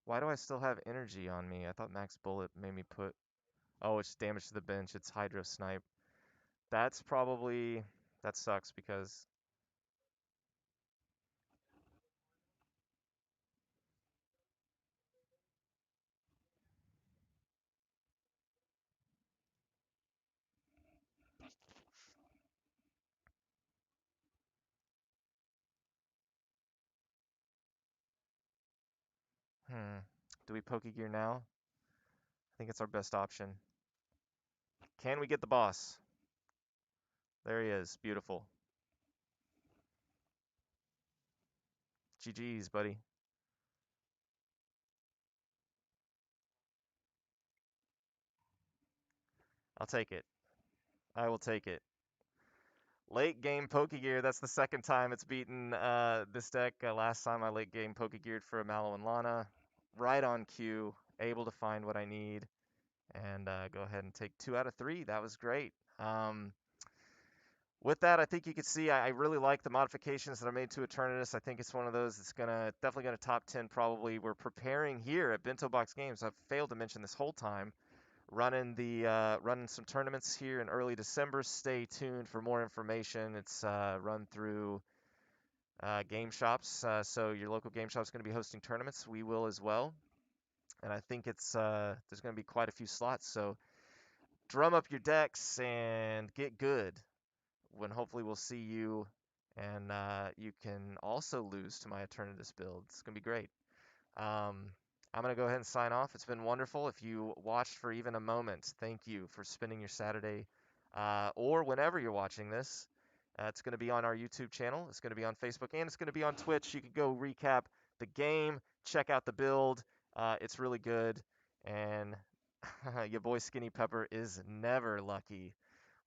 Why do I still have energy on me? I thought max bullet made me put... Oh, it's damage to the bench. It's Hydro Snipe. That's probably... That sucks because... Do we Pokegear now? I think it's our best option. Can we get the boss? There he is. Beautiful. GG's, buddy. I'll take it. I will take it. Late game Pokegear. That's the second time it's beaten this deck. Last time I late game Pokegeared for a Mallow and Lana. Right on cue. Able to find what I need. And go ahead and take 2 out of 3. That was great. With that, I think you can see I really like the modifications that are made to Eternatus. I think it's one of those that's definitely gonna top 10 probably. We're preparing here at Bento Box Games. I've failed to mention this whole time. Running some tournaments here in early December. Stay tuned for more information. It's run through game shops, so your local game shop is going to be hosting tournaments. We will as well, and I think it's there's going to be quite a few slots. So drum up your decks and get good. When hopefully we'll see you, and you can also lose to my Eternatus build. It's going to be great. I'm going to go ahead and sign off. It's been wonderful. If you watched for even a moment, thank you for spending your Saturday or whenever you're watching this. It's going to be on our YouTube channel. It's going to be on Facebook, and it's going to be on Twitch. You can go recap the game, check out the build. It's really good. And your boy Skinny Pepper is never lucky.